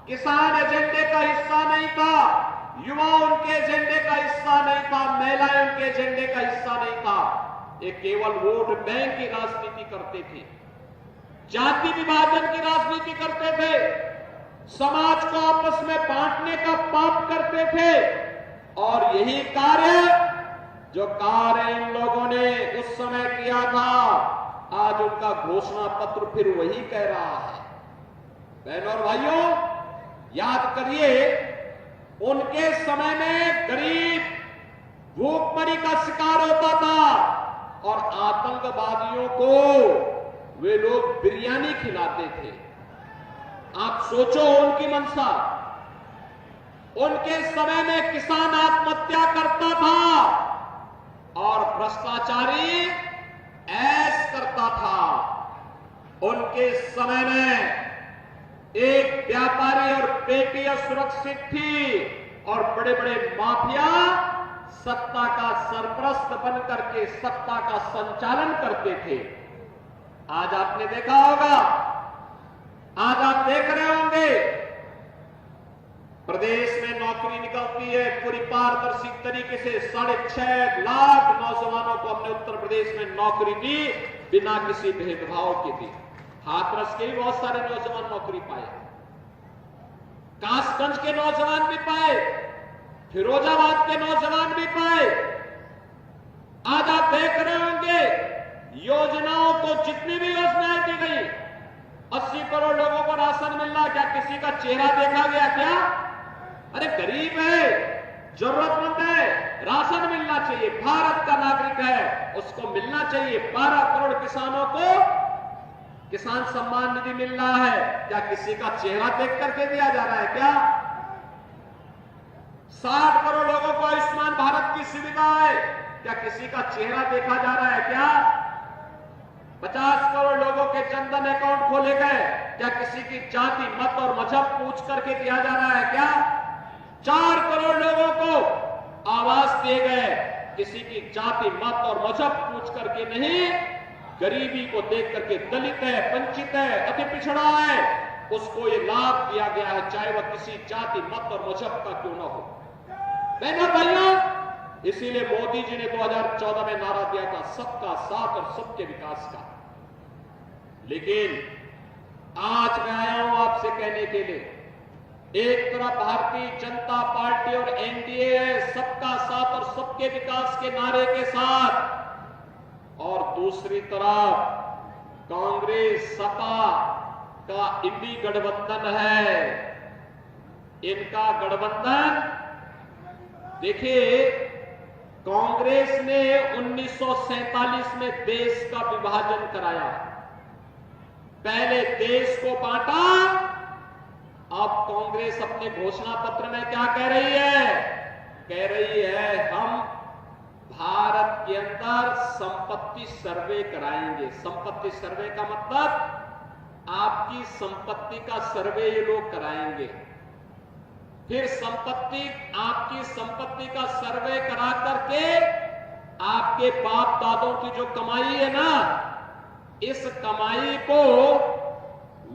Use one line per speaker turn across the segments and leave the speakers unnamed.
किसान एजेंडे का हिस्सा नहीं था, युवा उनके एजेंडे का हिस्सा नहीं था, महिलाएं उनके एजेंडे का हिस्सा नहीं था। ये केवल वोट बैंक की राजनीति करते थे, जाति विभाजन की राजनीति करते थे, समाज को आपस में बांटने का पाप करते थे। और यही जो कार्य इन लोगों ने उस समय किया था, आज उनका घोषणा पत्र फिर वही कह रहा है। बहनों और भाइयों, याद करिए, उनके समय में गरीब भूखमरी का शिकार होता था और आतंकवादियों को वे लोग बिरयानी खिलाते थे। आप सोचो उनकी मंशा। उनके समय में किसान आत्महत्या करता था और भ्रष्टाचारी ऐश करता था। उनके समय में एक व्यापारी और बेटी असुरक्षित थी और बड़े बड़े माफिया सत्ता का सरपरस्त बन करके सत्ता का संचालन करते थे। आज आपने देखा होगा, आज आप देख रहे होंगे, प्रदेश में नौकरी निकलती है पूरी पारदर्शी तरीके से। 6.5 लाख नौजवानों को हमने उत्तर प्रदेश में नौकरी दी, बिना किसी भेदभाव के दी। हाथरस के भी बहुत सारे नौजवान नौकरी पाए, कासगंज के नौजवान भी पाए, फिरोजाबाद के नौजवान भी पाए। आज आप देख रहे होंगे, योजनाओं को जितनी भी योजनाएं दी गई, 80 करोड़ लोगों को राशन मिल रहा, क्या किसी का चेहरा देखा गया क्या? अरे गरीब है, जरूरतमंद है, राशन मिलना चाहिए, भारत का नागरिक है, उसको मिलना चाहिए। 12 करोड़ किसानों को किसान सम्मान निधि मिल रहा है, क्या किसी का चेहरा देख करके दिया जा रहा है क्या? 60 करोड़ लोगों को आयुष्मान भारत की सुविधा है, क्या किसी का चेहरा देखा जा रहा है क्या? 50 करोड़ लोगों के जनधन अकाउंट खोले गए, क्या किसी की जाति, मत और मजहब पूछ करके दिया जा रहा है क्या? 4 करोड़ लोगों को आवास दिए गए, किसी की जाति, मत और मजहब पूछ करके नहीं, गरीबी को देख करके दलित है, वंचित है, अति पिछड़ा है, उसको ये लाभ दिया गया है, चाहे वह किसी जाति, मत और मजहब का क्यों ना हो। बहनों भाइयों, इसीलिए मोदी जी ने 2014 में नारा दिया था, सबका साथ और सबके विकास का। लेकिन आज मैं आया हूं आपसे कहने के लिए, एक तरफ भारतीय जनता पार्टी और एनडीए है सबका साथ और सबके विकास के नारे के साथ, और दूसरी तरफ कांग्रेस सपा का इंडी गठबंधन है। इनका गठबंधन देखिए, कांग्रेस ने 1947 में देश का विभाजन कराया, पहले देश को बांटा। अब कांग्रेस अपने घोषणा पत्र में क्या कह रही है? कह रही है हम भारत के अंदर संपत्ति सर्वे कराएंगे। संपत्ति सर्वे का मतलब आपकी संपत्ति का सर्वे ये लोग कराएंगे, फिर आपकी संपत्ति का सर्वे करा करके आपके बाप दादों की जो कमाई है ना, इस कमाई को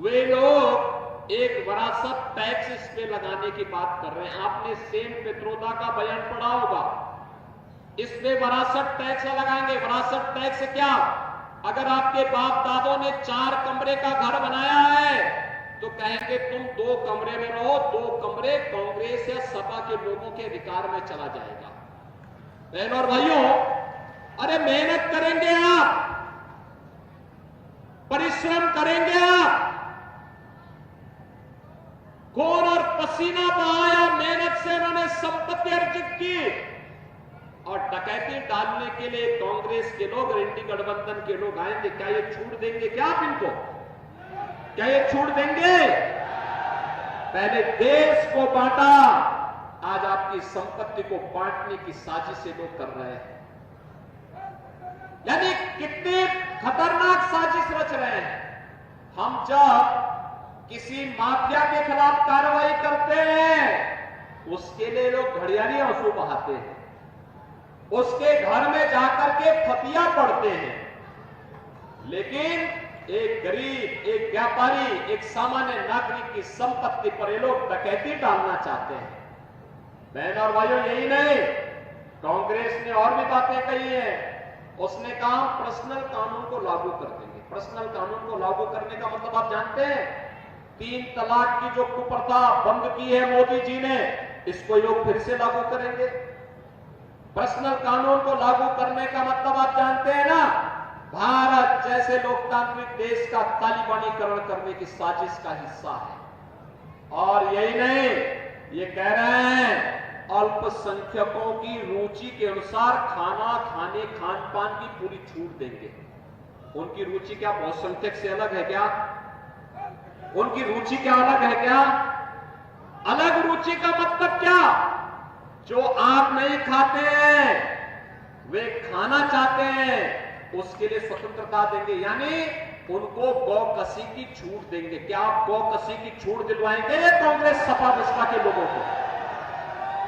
वे लोग एक विरासत टैक्स इस पे लगाने की बात कर रहे हैं। आपने सेन पित्रोदा का बयान पढ़ा होगा, इस पे विरासत टैक्स लगाएंगे। विरासत टैक्स क्या? अगर आपके बाप दादों ने 4 कमरे का घर बनाया है तो कहेंगे तुम 2 कमरे में रहो, 2 कमरे कांग्रेस या सपा के लोगों के अधिकार में चला जाएगा। बहनों और भाइयों, अरे मेहनत करेंगे आप, परिश्रम करेंगे आप, खून और पसीना बहाया, मेहनत से उन्होंने संपत्ति अर्जित की, और डकैती डालने के लिए कांग्रेस के लोग और इंडी गठबंधन के लोग आएंगे। क्या ये छूट देंगे क्या आप इनको? क्या ये छूट देंगे? पहले देश को बांटा, आज आपकी संपत्ति को बांटने की साजिश से लोग कर रहे हैं। यानी कितनी खतरनाक साजिश रच रहे हैं। हम जब किसी माफिया के खिलाफ कार्रवाई करते हैं, उसके लिए लोग घड़ियाली आंसू बहाते हैं, उसके घर में जाकर के फतिया पढ़ते हैं, लेकिन एक गरीब, एक व्यापारी, एक सामान्य नागरिक की संपत्ति पर ये लोग डकैती डालना चाहते हैं। बहन और भाइयों, यही नहीं, कांग्रेस ने और भी बातें कही हैं। उसने कहा पर्सनल कानून को लागू कर देंगे। पर्सनल कानून को लागू करने का मतलब आप जानते हैं, 3 तलाक की जो कुप्रथा बंद की है मोदी जी ने, इसको लोग फिर से लागू करेंगे। पर्सनल कानून को लागू करने का मतलब आप जानते हैं ना, भारत जैसे लोकतांत्रिक देश का तालिबानीकरण करने की साजिश का हिस्सा है। और यही नहीं, ये कह रहे हैं अल्पसंख्यकों की रुचि के अनुसार खाना खाने, खान पान की पूरी छूट देंगे। उनकी रुचि क्या बहुसंख्यक से अलग है क्या? उनकी रुचि क्या अलग है क्या? अलग रुचि का मतलब क्या? जो आप नहीं खाते हैं वे खाना चाहते हैं, उसके लिए स्वतंत्रता देंगे, यानी उनको गौकसी की छूट देंगे। क्या आप गौकसी की छूट दिलवाएंगे कांग्रेस सपा बसपा के लोगों को?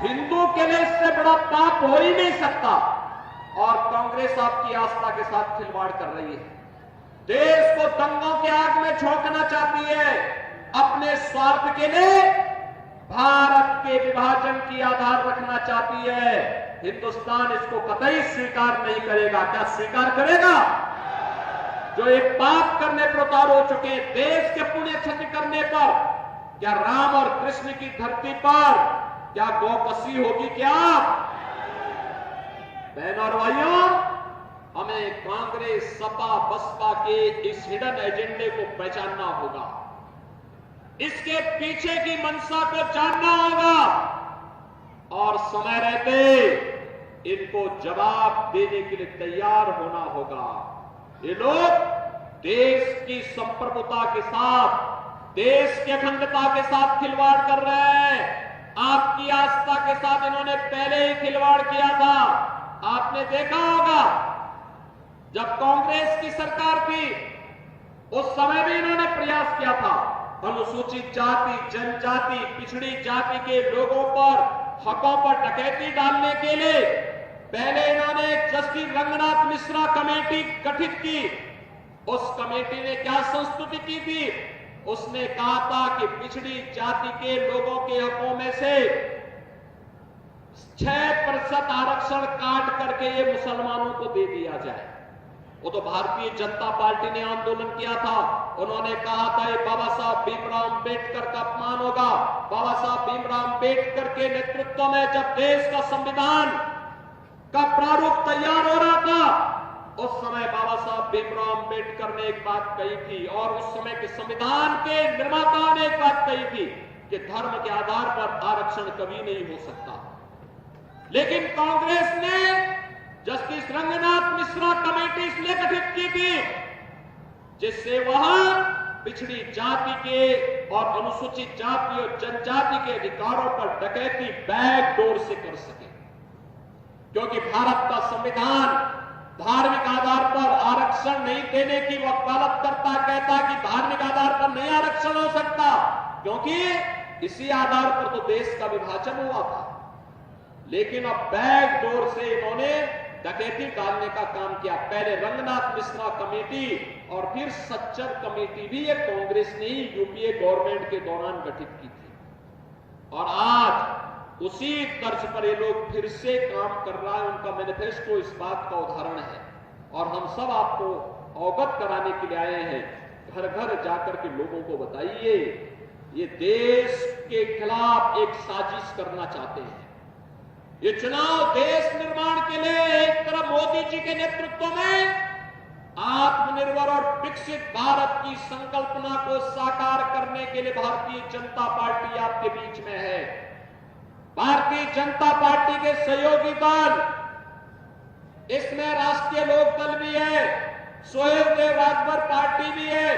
हिंदू के लिए इससे बड़ा पाप हो ही नहीं सकता। और कांग्रेस आपकी आस्था के साथ खिलवाड़ कर रही है, देश को दंगों के आग में झोंकना चाहती है, अपने स्वार्थ के लिए भारत के विभाजन की आधार रखना चाहती है। हिंदुस्तान इसको कतई स्वीकार नहीं करेगा। क्या स्वीकार करेगा? जो एक पाप करने पर उतार हो चुके, देश के पुण्य क्षति करने पर, क्या राम और कृष्ण की धरती पर क्या गौकसी होगी? क्या बहनों और भाइयों, हमें कांग्रेस सपा बसपा के इस हिडन एजेंडे को पहचानना होगा, इसके पीछे की मंशा को जानना होगा और समय रहते इनको जवाब देने के लिए तैयार होना होगा। ये लोग देश की संप्रभुता के साथ, देश की अखंडता के साथ खिलवाड़ कर रहे हैं। आपकी आस्था के साथ इन्होंने पहले ही खिलवाड़ किया था। आपने देखा होगा जब कांग्रेस की सरकार थी, उस समय भी इन्होंने प्रयास किया था अनुसूचित जाति, जनजाति, पिछड़ी जाति के लोगों पर, हकों पर डकैती डालने के लिए पहले इन्होंने जस्टिस रंगनाथ मिश्रा कमेटी गठित की। उस कमेटी ने क्या संस्तुति की थी? उसने कहा था कि पिछड़ी जाति के लोगों के हकों में से 6% आरक्षण काट करके ये मुसलमानों को दे दिया जाए। वो तो भारतीय जनता पार्टी ने आंदोलन किया था। उन्होंने कहा था ये बाबा साहब भीमराव अंबेडकर का अपमान होगा। बाबा साहब भीमराव अंबेडकर के नेतृत्व में जब देश का संविधान का प्रारूप तैयार हो रहा था, उस समय बाबा साहब भीमराव अंबेडकर ने एक बात कही थी और उस समय के संविधान के निर्माताओं ने एक बात कही थी कि धर्म के आधार पर आरक्षण कभी नहीं हो सकता। लेकिन कांग्रेस ने जस्टिस रंगनाथ मिश्रा कमेटी इसलिए गठित की थी जिससे वह पिछड़ी जाति के और अनुसूचित जाति और जनजाति के अधिकारों पर डकैती बैकडोर से कर सके, क्योंकि भारत का संविधान धार्मिक आधार पर आरक्षण नहीं देने की वकालत करता, कहता कि धार्मिक आधार पर नहीं आरक्षण हो सकता, क्योंकि इसी आधार पर तो देश का विभाजन हुआ था। लेकिन अब बैकडोर से इन्होंने डकैती डालने का काम किया। पहले रंगनाथ मिश्रा कमेटी और फिर सच्चर कमेटी भी ये कांग्रेस ने ही यूपीए गवर्नमेंट के दौरान गठित की थी। और आज उसी तर्ज पर ये लोग फिर से काम कर रहा है। उनका मैनिफेस्टो इस बात का उदाहरण है और हम सब आपको अवगत कराने के लिए आए हैं। घर घर जाकर के लोगों को बताइए, ये देश के खिलाफ एक साजिश करना चाहते हैं। ये चुनाव देश निर्माण के लिए एक तरफ मोदी जी के नेतृत्व में आत्मनिर्भर और विकसित भारत की संकल्पना को साकार करने के लिए भारतीय जनता पार्टी आपके बीच में है। भारतीय जनता पार्टी के सहयोगी दल, इसमें राष्ट्रीय लोक दल भी है, सोहेल देव राजभर पार्टी भी है,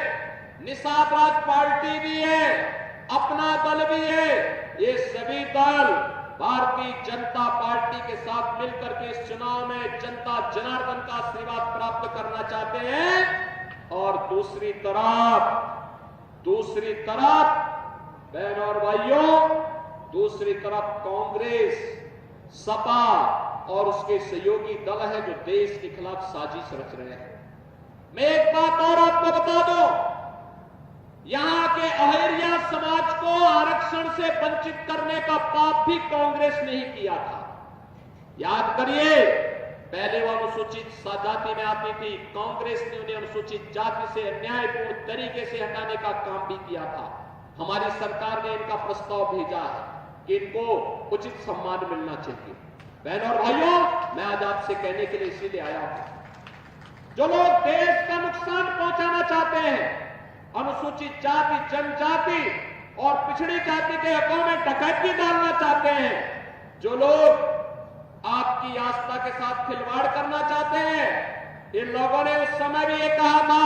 निषाद राज पार्टी भी है, अपना दल भी है। ये सभी दल भारतीय जनता पार्टी के साथ मिलकर के इस चुनाव में जनता जनार्दन का आशीर्वाद प्राप्त करना चाहते हैं। और दूसरी तरफ बहनों और भाइयों, दूसरी तरफ कांग्रेस, सपा और उसके सहयोगी दल है जो देश के खिलाफ साजिश रच रहे हैं। मैं एक बात और आपको बता दूं, यहां के अहिरिया समाज को आरक्षण से वंचित करने का पाप भी कांग्रेस ने ही किया था। याद करिए, पहले वो अनुसूचित जाति में आती थी, कांग्रेस ने उन्हें अनुसूचित जाति से अन्यायपूर्ण तरीके से हटाने का काम भी किया था। हमारी सरकार ने इनका प्रस्ताव भेजा है कि इनको उचित सम्मान मिलना चाहिए। बहनों और भाइयों, मैं आज आपसे कहने के लिए इसीलिए आया हूं, जो लोग देश का नुकसान पहुंचाना चाहते हैं, अनुसूचित जाति, जनजाति और पिछड़ी जाति के हकों में डकैती डालना चाहते हैं, जो लोग आपकी आस्था के साथ खिलवाड़ करना चाहते हैं, इन लोगों ने उस समय भी ये कहा था,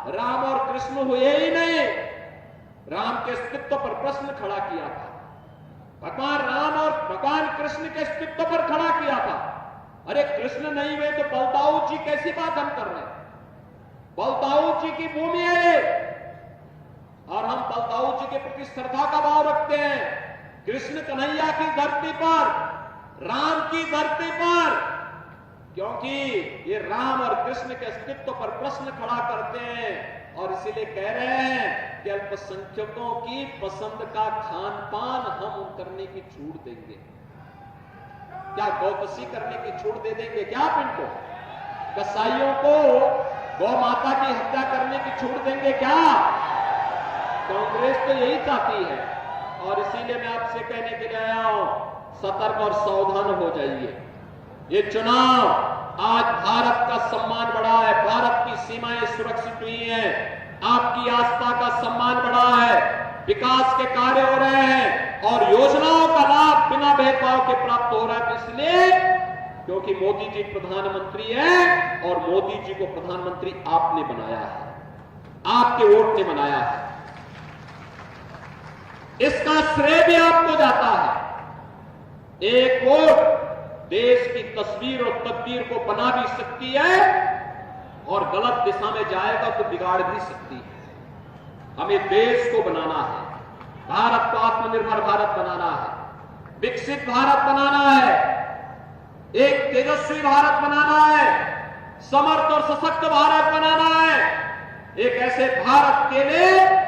राम और कृष्ण हुए ही नहीं, राम के अस्तित्व पर प्रश्न खड़ा किया था। भगवान राम और भगवान कृष्ण के अस्तित्व पर खड़ा किया था। अरे कृष्ण नहीं हुए तो बलदाऊ जी कैसी बात हम कर रहे हैं? बलदाऊ जी की भूमि है ये, और हम बलदाऊ जी के प्रति श्रद्धा का भाव रखते हैं। कृष्ण कन्हैया की धरती पर, राम की धरती पर, क्योंकि ये राम और कृष्ण के अस्तित्व पर प्रश्न खड़ा करते हैं, और इसीलिए कह रहे हैं कि अल्पसंख्यकों की पसंद का खान पान हम करने की छूट देंगे। क्या गौकशी करने की छूट दे देंगे क्या आप इनको? कसाईयों को गौ माता की हत्या करने की छूट देंगे क्या? कांग्रेस तो यही चाहती है, और इसीलिए मैं आपसे कहने के लिए आया हूं, सतर्क और सावधान हो जाइए। ये चुनाव आज भारत का सम्मान बढ़ा है, भारत की सीमाएं सुरक्षित हुई हैं, आपकी आस्था का सम्मान बढ़ा है, विकास के कार्य हो रहे हैं, और योजनाओं का लाभ बिना भेदभाव के प्राप्त हो रहा है। इसलिए क्योंकि मोदी जी प्रधानमंत्री हैं, और मोदी जी को प्रधानमंत्री आपने बनाया है, आपके वोट ने बनाया है, इसका श्रेय भी आपको जाता है। एक वोट देश की तस्वीर और तकदीर को बना भी सकती है, और गलत दिशा में जाएगा तो बिगाड़ भी सकती है। हमें देश को बनाना है, भारत को आत्मनिर्भर भारत बनाना है, विकसित भारत बनाना है, एक तेजस्वी भारत बनाना है, समर्थ और सशक्त भारत बनाना है, एक ऐसे भारत के लिए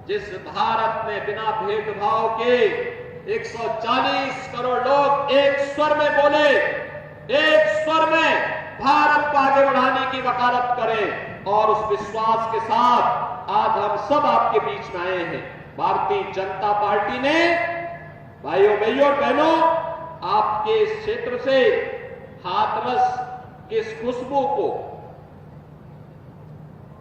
जिस भारत में बिना भेदभाव के 140 करोड़ लोग एक स्वर में बोले, एक स्वर में भारत को आगे बढ़ाने की वकालत करें। और उस विश्वास के साथ आज हम सब आपके बीच में आए हैं। भारतीय जनता पार्टी ने, भाइयों भाइयों और बहनों, आपके इस क्षेत्र से हाथरस की इस खुशबू को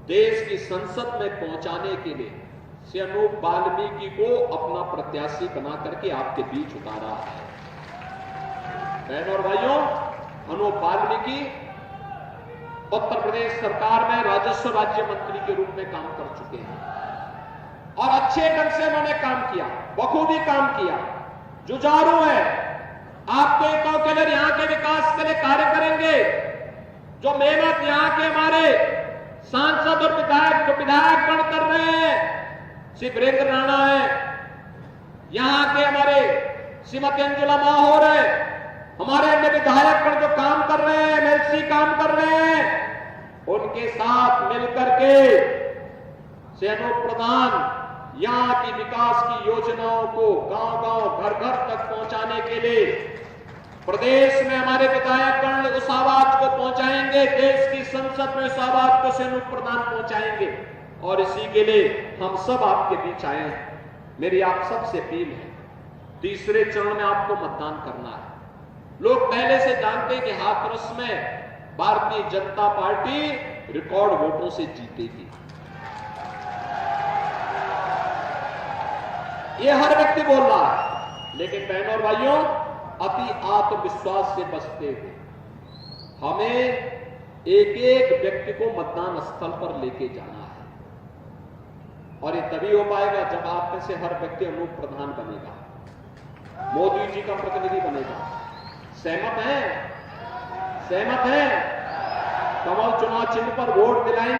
देश की संसद में पहुंचाने के लिए श्री अनूप वाल्मीकि को अपना प्रत्याशी बना करके आपके बीच उतारा है। बहनों और भाइयों, अनूप वाल्मीकि उत्तर प्रदेश सरकार में राजस्व राज्य मंत्री के रूप में काम कर चुके हैं, और अच्छे ढंग से उन्होंने काम किया, बखूबी काम किया, जुझारू है, आपके हितों के लिए, यहां के विकास के लिए कार्य करेंगे। जो मेहनत यहां के हमारे सांसद और विधायक गण कर रहे हैं, श्री वीरेंद्र राणा है, यहां के हमारे श्रीमती अंजुला माहौर है, हमारे अन्य विधायक गण जो काम कर रहे हैं, एमएलसी काम कर रहे हैं, उनके साथ मिलकर के श्री अनूप प्रधान यहां की विकास की योजनाओं को गांव-गांव, घर-घर तक पहुंचाने के लिए प्रदेश में हमारे विधायकगण उस आवाज को पहुंचाएंगे, देश की संसद में उस आवाज को श्री अनूप प्रधान पहुंचाएंगे, और इसी के लिए हम सब आपके बीच आए हैं। मेरी आप सबसे अपील है, तीसरे चरण में आपको मतदान करना है। लोग पहले से जानते हैं कि हाथरस में भारतीय जनता पार्टी रिकॉर्ड वोटों से जीतेगी, ये हर व्यक्ति बोल रहा है। लेकिन बहनों और भाइयों, अति आत्मविश्वास से बचते हुए हमें एक एक व्यक्ति को मतदान स्थल पर लेके जाना है, और ये तभी हो पाएगा जब आप में से हर व्यक्ति अनूप प्रधान बनेगा, मोदी जी का प्रतिनिधि बनेगा। सहमत हैं? सहमत हैं? कमल चुनाव चिन्ह पर वोट दिलाएं।